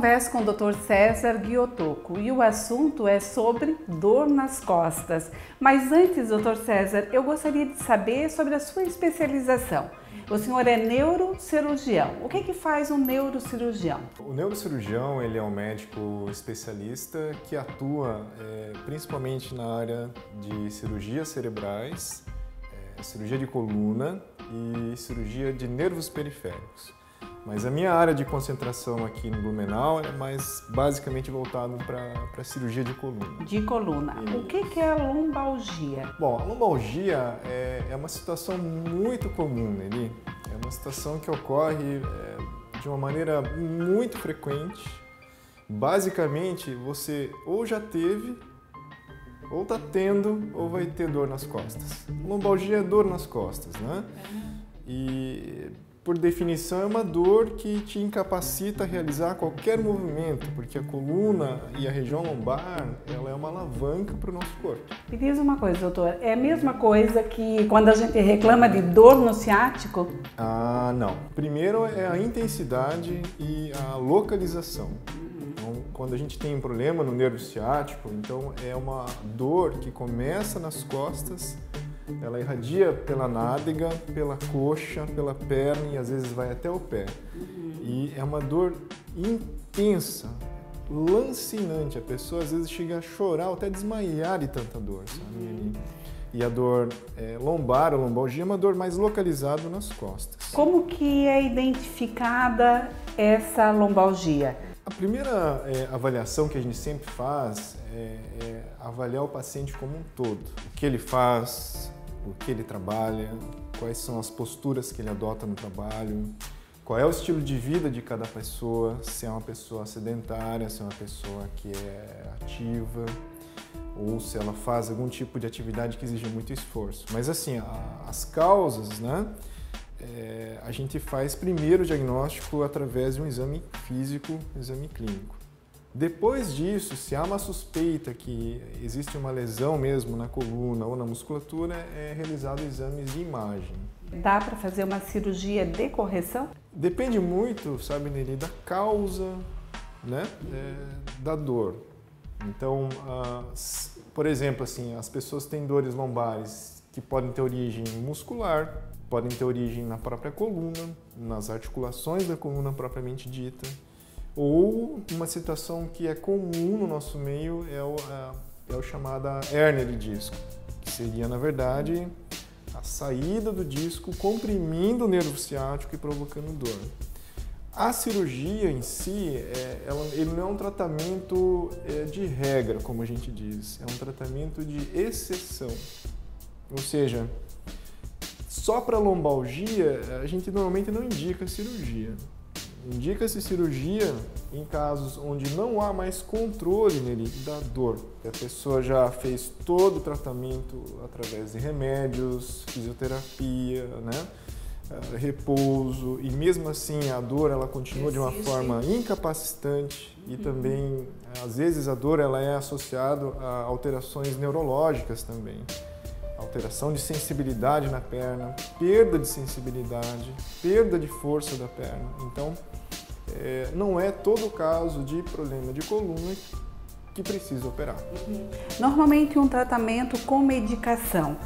converso com o Dr. César Guiottoco e o assunto é sobre dor nas costas. Mas antes, Dr. César, eu gostaria de saber sobre a sua especialização. O senhor é neurocirurgião. O que faz um neurocirurgião? O neurocirurgião ele é um médico especialista que atua principalmente na área de cirurgias cerebrais, cirurgia de coluna e cirurgia de nervos periféricos. Mas a minha área de concentração aqui no Blumenau é mais basicamente voltado para a cirurgia de coluna. De coluna. O que é a lombalgia? Bom, a lombalgia é uma situação muito comum, Nelly. É uma situação que ocorre de uma maneira muito frequente. Basicamente, você ou já teve, ou está tendo, ou vai ter dor nas costas. Lombalgia é dor nas costas, né? E por definição, é uma dor que te incapacita a realizar qualquer movimento, porque a coluna e a região lombar, ela é uma alavanca para o nosso corpo. Me diz uma coisa, doutor, é a mesma coisa que quando a gente reclama de dor no ciático? Ah, não. Primeiro é a intensidade e a localização. Então, quando a gente tem um problema no nervo ciático, então é uma dor que começa nas costas, ela irradia pela nádega, pela coxa, pela perna e às vezes vai até o pé. E é uma dor intensa, lancinante. A pessoa às vezes chega a chorar ou até desmaiar de tanta dor, sabe? E a dor lombar, a lombalgia, é uma dor mais localizada nas costas. Como que é identificada essa lombalgia? A primeira avaliação que a gente sempre faz é avaliar o paciente como um todo. O que ele faz, o que ele trabalha, quais são as posturas que ele adota no trabalho, qual é o estilo de vida de cada pessoa, se é uma pessoa sedentária, se é uma pessoa que é ativa, ou se ela faz algum tipo de atividade que exige muito esforço. Mas assim, as causas, né? A gente faz primeiro o diagnóstico através de um exame físico, um exame clínico. Depois disso, se há uma suspeita que existe uma lesão mesmo na coluna ou na musculatura, é realizado exames de imagem. Dá para fazer uma cirurgia de correção? Depende muito, sabe, Nelly, da causa, né, da dor. Então, por exemplo, assim, as pessoas têm dores lombares que podem ter origem muscular, podem ter origem na própria coluna, nas articulações da coluna propriamente dita, ou uma situação que é comum no nosso meio é o chamada hérnia de disco, que seria, na verdade, a saída do disco comprimindo o nervo ciático e provocando dor. A cirurgia em si, ele não é um tratamento de regra, como a gente diz, é um tratamento de exceção. Ou seja, só para lombalgia, a gente normalmente não indica cirurgia. Indica-se cirurgia em casos onde não há mais controle nele da dor. A pessoa já fez todo o tratamento através de remédios, fisioterapia, né? Repouso, e mesmo assim a dor ela continua de uma forma incapacitante e também, às vezes, a dor ela é associada a alterações neurológicas também. Alteração de sensibilidade na perna, perda de sensibilidade, perda de força da perna. Então, não é todo caso de problema de coluna que precisa operar. Normalmente um tratamento com medicação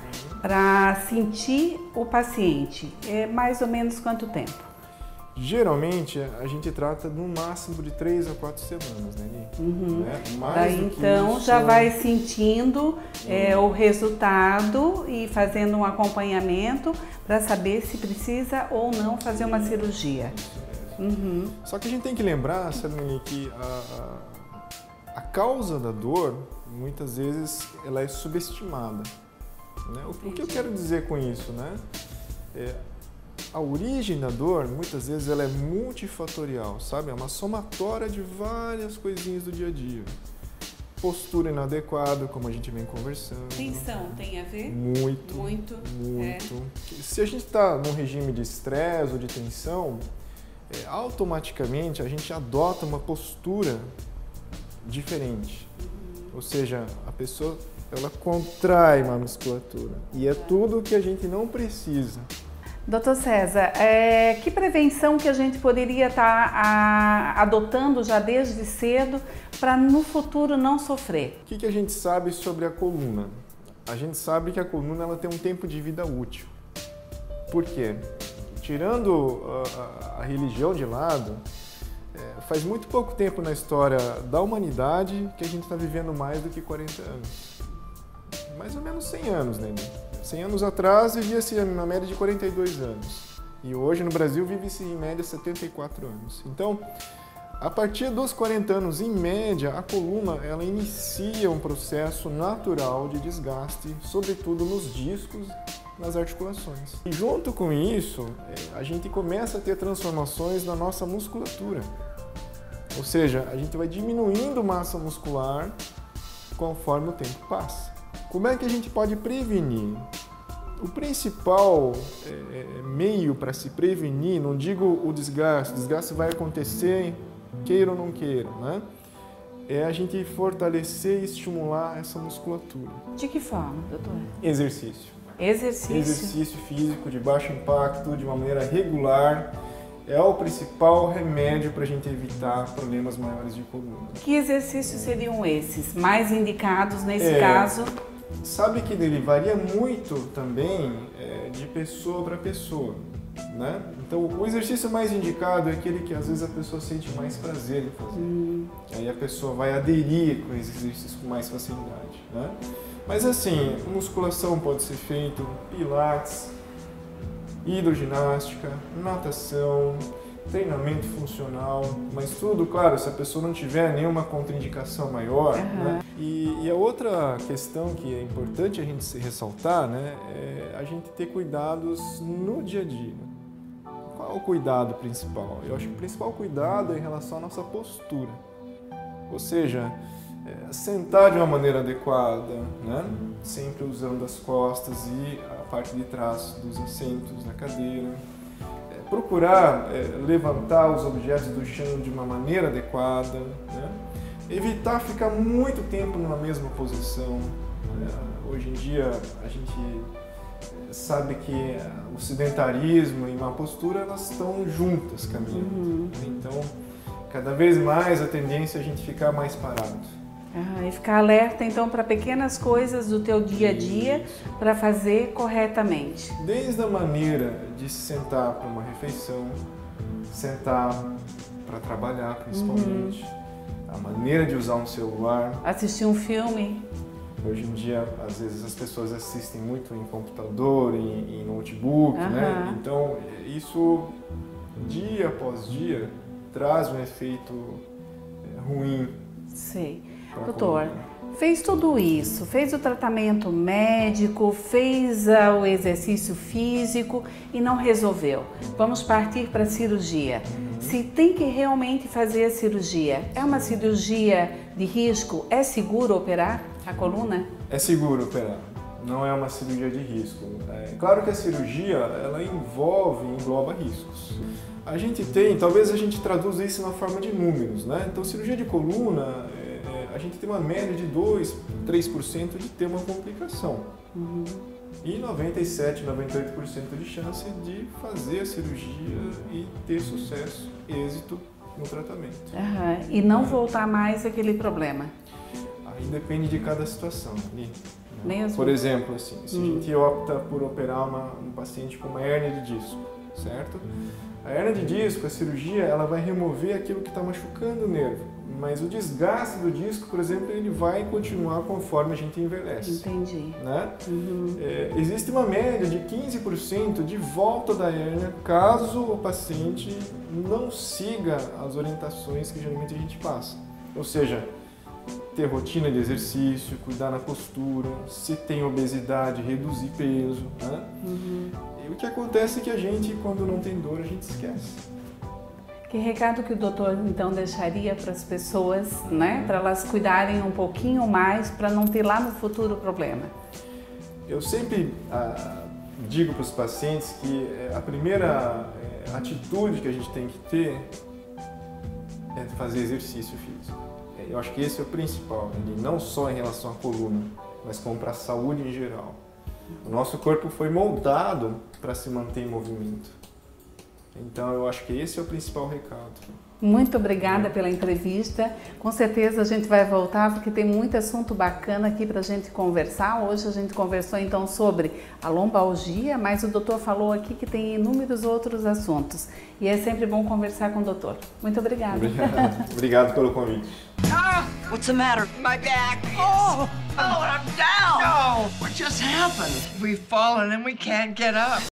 para sentir o paciente é mais ou menos quanto tempo? Geralmente a gente trata no máximo de 3 a 4 semanas, né? Daí então já vai sentindo o resultado e fazendo um acompanhamento para saber se precisa ou não fazer uma cirurgia. Só que a gente tem que lembrar, sabe, que a causa da dor muitas vezes ela é subestimada. Né? O que eu quero dizer com isso, né? A origem da dor, muitas vezes, ela é multifatorial, sabe? É uma somatória de várias coisinhas do dia a dia. Postura inadequada, como a gente vem conversando. Tensão tem a ver? Muito. Se a gente está num regime de estresse ou de tensão, automaticamente a gente adota uma postura diferente. Ou seja, a pessoa ela contrai uma musculatura. E é tudo que a gente não precisa. Doutor César, que prevenção que a gente poderia estar adotando já desde cedo para no futuro não sofrer? O que a gente sabe sobre a coluna? A gente sabe que a coluna ela tem um tempo de vida útil. Por quê? Tirando a religião de lado, faz muito pouco tempo na história da humanidade que a gente está vivendo mais do que 40 anos. Mais ou menos 100 anos, né? 100 anos atrás vivia-se na média de 42 anos. E hoje no Brasil vive-se em média 74 anos. Então, a partir dos 40 anos, em média, a coluna ela inicia um processo natural de desgaste, sobretudo nos discos, nas articulações. E junto com isso, a gente começa a ter transformações na nossa musculatura. Ou seja, a gente vai diminuindo massa muscular conforme o tempo passa. Como é que a gente pode prevenir? O principal meio para se prevenir, não digo o desgaste vai acontecer, queira ou não queira, né? É a gente fortalecer e estimular essa musculatura. De que forma, doutor? Exercício. Exercício físico de baixo impacto, de uma maneira regular, é o principal remédio para a gente evitar problemas maiores de coluna. Que exercícios seriam esses mais indicados nesse caso? Sabe que ele varia muito também de pessoa para pessoa, né? Então, o exercício mais indicado é aquele que às vezes a pessoa sente mais prazer em fazer. Aí a pessoa vai aderir com esses exercícios com mais facilidade, né? Mas assim, musculação pode ser feito, pilates, hidroginástica, natação, treinamento funcional, mas tudo, claro, se a pessoa não tiver nenhuma contraindicação maior, né? E a outra questão que é importante a gente se ressaltar, né, é a gente ter cuidados no dia a dia. Qual é o cuidado principal? Eu acho que o principal cuidado é em relação à nossa postura. Ou seja, sentar de uma maneira adequada, né? Sempre usando as costas e a parte de trás dos assentos da cadeira. Procurar levantar os objetos do chão de uma maneira adequada, né? Evitar ficar muito tempo na mesma posição. Hoje em dia a gente sabe que o sedentarismo e má postura elas estão juntas caminhando. Então, cada vez mais a tendência é a gente ficar mais parado. E ficar alerta então para pequenas coisas do teu dia a dia para fazer corretamente. Desde a maneira de se sentar para uma refeição, sentar para trabalhar principalmente, a maneira de usar um celular. Assistir um filme. Hoje em dia, às vezes as pessoas assistem muito em computador, em notebook, né? Então, isso dia após dia traz um efeito ruim. Sei. Doutor, fez tudo isso, fez o tratamento médico, fez o exercício físico e não resolveu. Vamos partir para a cirurgia. Se tem que realmente fazer a cirurgia, é uma cirurgia de risco? É seguro operar a coluna? É seguro operar, não é uma cirurgia de risco. Claro que a cirurgia, ela engloba riscos. A gente tem, talvez a gente traduza isso na forma de números, né? Então, cirurgia de coluna, a gente tem uma média de 2, 3% de ter uma complicação. E 97, 98% de chance de fazer a cirurgia e ter sucesso, êxito no tratamento. E não voltar mais àquele problema. Aí depende de cada situação. Né? Mesmo? Por exemplo, assim, se a gente opta por operar um paciente com uma hérnia de disco, certo? A hérnia de disco, a cirurgia, ela vai remover aquilo que está machucando o nervo. Mas o desgaste do disco, por exemplo, ele vai continuar conforme a gente envelhece. Entendi. Né? Existe uma média de 15% de volta da hérnia caso o paciente não siga as orientações que geralmente a gente passa. Ou seja, ter rotina de exercício, cuidar na postura, se tem obesidade, reduzir peso. Né? E o que acontece é que a gente, quando não tem dor, a gente esquece. Que recado que o doutor então deixaria para as pessoas, né, para elas cuidarem um pouquinho mais para não ter lá no futuro problema? Eu sempre digo para os pacientes que a primeira atitude que a gente tem que ter é fazer exercício físico. Eu acho que esse é o principal, não só em relação à coluna, mas como para a saúde em geral. O nosso corpo foi moldado para se manter em movimento. Então eu acho que esse é o principal recado. Muito obrigada pela entrevista. Com certeza a gente vai voltar porque tem muito assunto bacana aqui para a gente conversar. Hoje a gente conversou então sobre a lombalgia, mas o doutor falou aqui que tem inúmeros outros assuntos. E é sempre bom conversar com o doutor. Muito obrigada. Obrigado pelo convite. Ah! What's the matter? My back! Oh! Oh, I'm down! No! What just happened? We've fallen and we can't get up.